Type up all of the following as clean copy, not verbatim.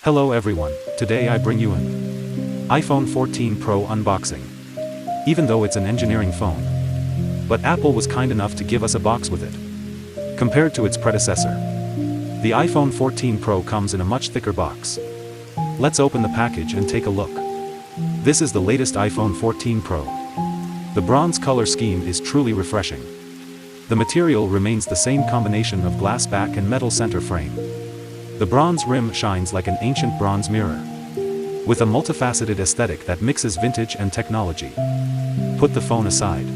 Hello everyone, today I bring you an iPhone 14 Pro unboxing. Even though it's an engineering phone, but Apple was kind enough to give us a box with it. Compared to its predecessor, the iPhone 14 Pro comes in a much thicker box. Let's open the package and take a look. This is the latest iPhone 14 Pro. The bronze color scheme is truly refreshing. The material remains the same combination of glass back and metal center frame. The bronze rim shines like an ancient bronze mirror, with a multifaceted aesthetic that mixes vintage and technology. Put the phone aside.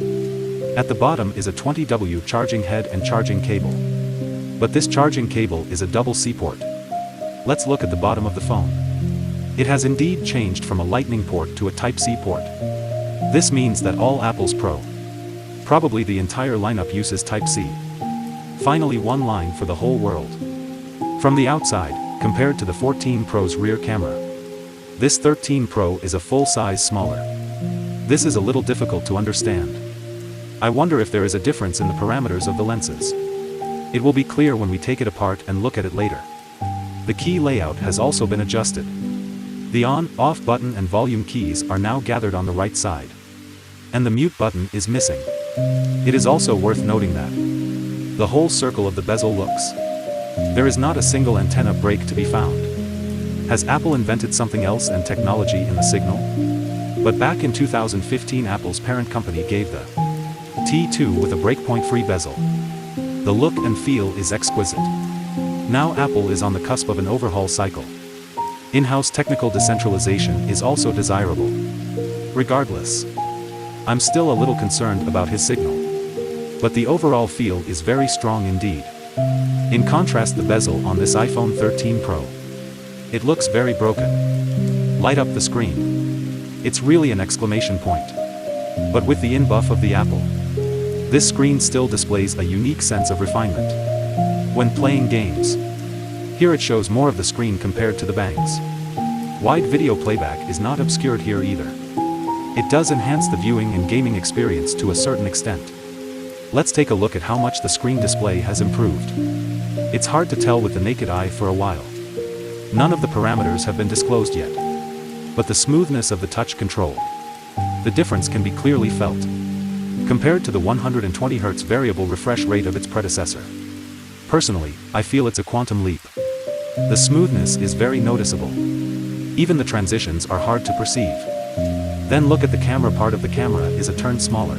At the bottom is a 20W charging head and charging cable. But this charging cable is a double C port. Let's look at the bottom of the phone. It has indeed changed from a Lightning port to a Type-C port. This means that all Apple's Pro, probably the entire lineup, uses Type-C. Finally, one line for the whole world. From the outside, compared to the 14 Pro's rear camera, this 13 Pro is a full size smaller. This is a little difficult to understand. I wonder if there is a difference in the parameters of the lenses. It will be clear when we take it apart and look at it later. The key layout has also been adjusted. The on, off button and volume keys are now gathered on the right side. And the mute button is missing. It is also worth noting that the whole circle of the bezel looks. There is not a single antenna break to be found. Has Apple invented something else and technology in the signal? But back in 2015, Apple's parent company gave the T2 with a breakpoint-free bezel. The look and feel is exquisite. Now Apple is on the cusp of an overhaul cycle. In-house technical decentralization is also desirable. Regardless, I'm still a little concerned about his signal. But the overall feel is very strong indeed. In contrast, the bezel on this iPhone 13 Pro, it looks very broken. Light up the screen. It's really an exclamation point. But with the in-buff of the Apple, this screen still displays a unique sense of refinement. When playing games, here it shows more of the screen compared to the bangs. Wide video playback is not obscured here either. It does enhance the viewing and gaming experience to a certain extent. Let's take a look at how much the screen display has improved. It's hard to tell with the naked eye for a while. None of the parameters have been disclosed yet. But the smoothness of the touch control, the difference can be clearly felt, compared to the 120Hz variable refresh rate of its predecessor. Personally, I feel it's a quantum leap. The smoothness is very noticeable. Even the transitions are hard to perceive. Then look at the camera. Part of the camera is a turn smaller.